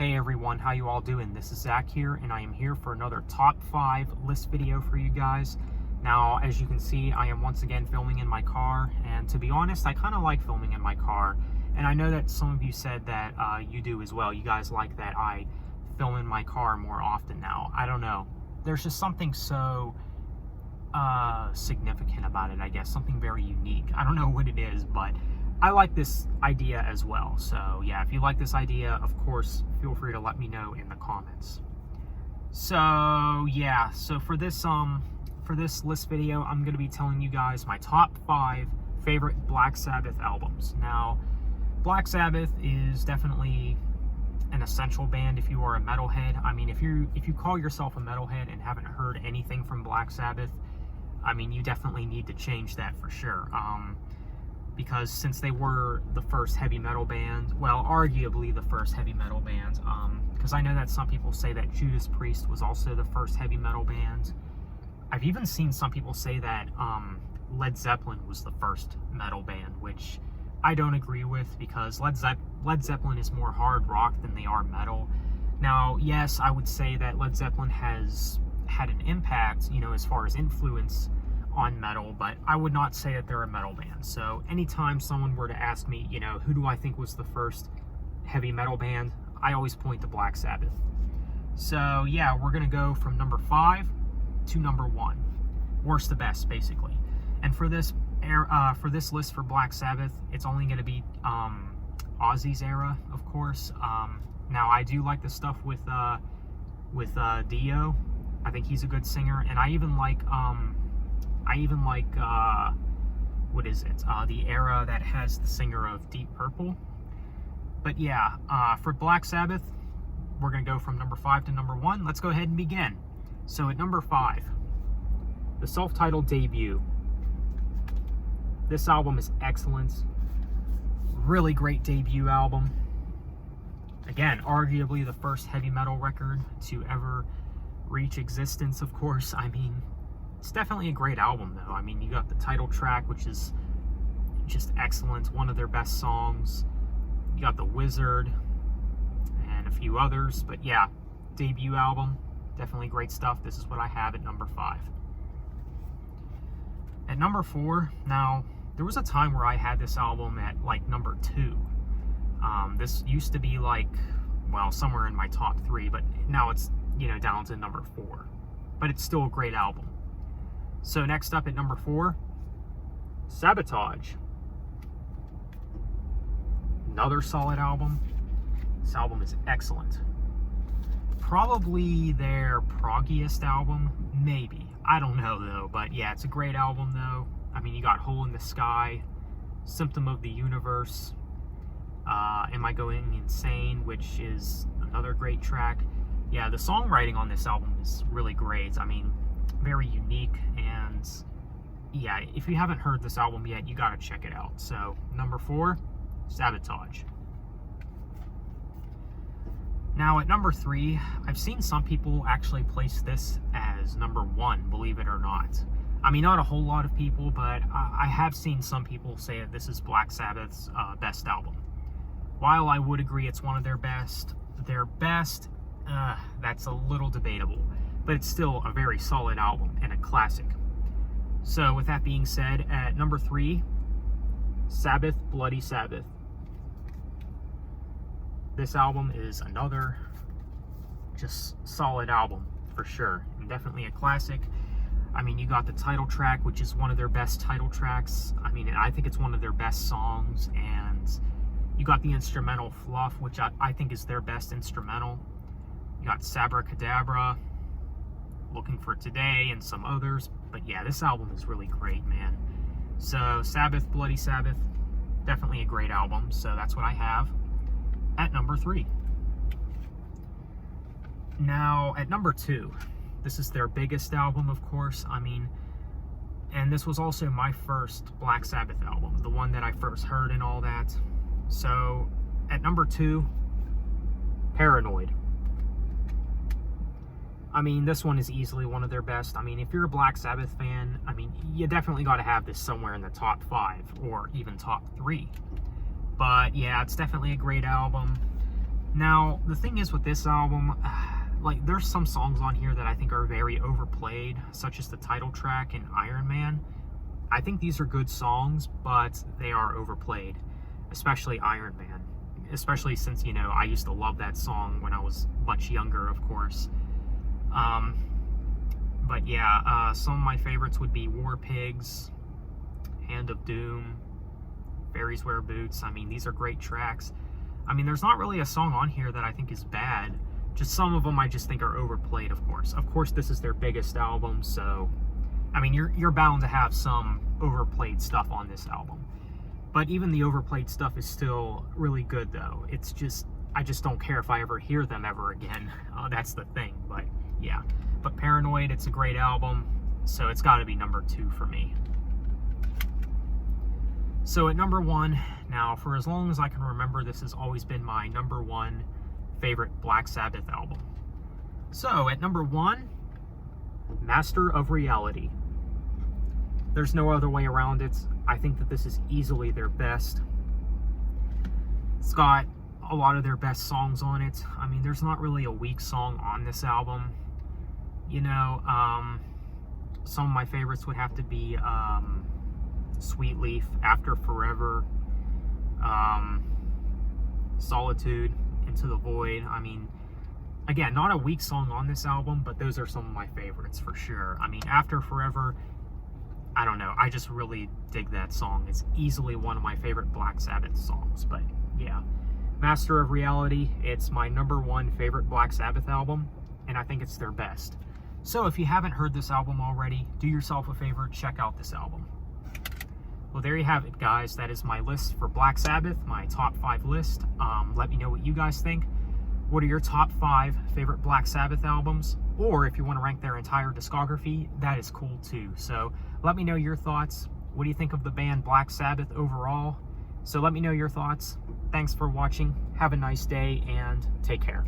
Hey everyone, how you all doing? This is Zach here, and I am here for another top 5 list video for you guys. Now, as you can see, I am once again filming in my car, and to be honest, I kind of like filming in my car. And I know that some of you said that you do as well. You guys like that I film in my car more often now. I don't know. There's just something so significant about it, I guess. Something very unique. I don't know what it is, but I like this idea as well. So yeah, if you like this idea, of course, feel free to let me know in the comments. So yeah, so for this list video, I'm going to be telling you guys my top 5 favorite Black Sabbath albums. Now, Black Sabbath is definitely an essential band if you are a metalhead. I mean, if you call yourself a metalhead and haven't heard anything from Black Sabbath, I mean, you definitely need to change that for sure. Because since they were the first heavy metal band, well, arguably the first heavy metal band, because I know that some people say that Judas Priest was also the first heavy metal band. I've even seen some people say that Led Zeppelin was the first metal band, which I don't agree with, because Led Zeppelin is more hard rock than they are metal. Now, yes, I would say that Led Zeppelin has had an impact, you know, as far as influence on metal, but I would not say that they're a metal band. So anytime someone were to ask me, you know, who do I think was the first heavy metal band, I always point to Black Sabbath. So yeah, we're gonna go from number 5 to number 1, worst to best, basically. And for this list for Black Sabbath, it's only gonna be Ozzy's era, of course. Now I do like the stuff with Dio. I think he's a good singer, and I even like what is it? The era that has the singer of Deep Purple. But yeah, for Black Sabbath, we're gonna go from number 5 to number 1. Let's go ahead and begin. So at number 5, the self-titled debut. This album is excellent. Really great debut album. Again, arguably the first heavy metal record to ever reach existence, of course. I mean, it's definitely a great album, though. I mean, you got the title track, which is just excellent, one of their best songs. You got The Wizard and a few others, but yeah, debut album, definitely great stuff. This is what I have at number 5. At number 4, now, there was a time where I had this album at, like, number 2. This used to be, like, well, somewhere in my top 3, but now it's, you know, down to number 4. But it's still a great album. So next up at number 4, Sabotage. Another solid album. This album is excellent. Probably their proggiest album, maybe. I don't know though, but yeah, it's a great album though. I mean, you got Hole in the Sky, Symptom of the Universe, Am I Going Insane, which is another great track. Yeah, the songwriting on this album is really great. I mean, very unique, and yeah, if you haven't heard this album yet, you gotta check it out. So number 4, Sabotage. Now at number 3, I've seen some people actually place this as number 1, believe it or not. I mean, not a whole lot of people, but I have seen some people say that this is Black Sabbath's best album. While I would agree it's one of their best, that's a little debatable, but it's still a very solid album and a classic. So with that being said, at number 3, Sabbath, Bloody Sabbath. This album is another just solid album for sure, and definitely a classic. I mean, you got the title track, which is one of their best title tracks. I mean, I think it's one of their best songs, and you got the instrumental Fluff, which I think is their best instrumental. You got Sabracadabra, Looking for Today, and some others. But yeah, this album is really great, man. So Sabbath, Bloody Sabbath, definitely a great album. So that's what I have at number 3. Now at number 2, this is their biggest album, of course. I mean, and this was also my first Black Sabbath album, the one that I first heard and all that. So at number 2, Paranoid. I mean, this one is easily one of their best. I mean, if you're a Black Sabbath fan, I mean, you definitely got to have this somewhere in the top 5 or even top 3. But yeah, it's definitely a great album. Now, the thing is with this album, like, there's some songs on here that I think are very overplayed, such as the title track and Iron Man. I think these are good songs, but they are overplayed, especially Iron Man. Especially since, you know, I used to love that song when I was much younger, of course. But yeah, some of my favorites would be War Pigs, Hand of Doom, Fairies Wear Boots. I mean, these are great tracks. I mean, there's not really a song on here that I think is bad. Just some of them I just think are overplayed, of course. Of course, this is their biggest album, so... I mean, you're bound to have some overplayed stuff on this album. But even the overplayed stuff is still really good, though. It's just... I just don't care if I ever hear them ever again. That's the thing, but yeah. But Paranoid, it's a great album, so it's got to be number 2 for me. So at number 1, now for as long as I can remember, this has always been my number 1 favorite Black Sabbath album. So at number 1, Master of Reality. There's no other way around it. I think that this is easily their best. It's got a lot of their best songs on it. I mean, there's not really a weak song on this album. You know, some of my favorites would have to be Sweet Leaf, After Forever, Solitude, Into the Void. I mean, again, not a weak song on this album, but those are some of my favorites for sure. I mean, After Forever, I don't know, I just really dig that song. It's easily one of my favorite Black Sabbath songs, but yeah. Master of Reality, it's my number 1 favorite Black Sabbath album, and I think it's their best. So if you haven't heard this album already, do yourself a favor, check out this album. Well, there you have it, guys. That is my list for Black Sabbath, my top 5 list. Let me know what you guys think. What are your top 5 favorite Black Sabbath albums? Or if you want to rank their entire discography, that is cool too. So let me know your thoughts. What do you think of the band Black Sabbath overall? So let me know your thoughts. Thanks for watching. Have a nice day and take care.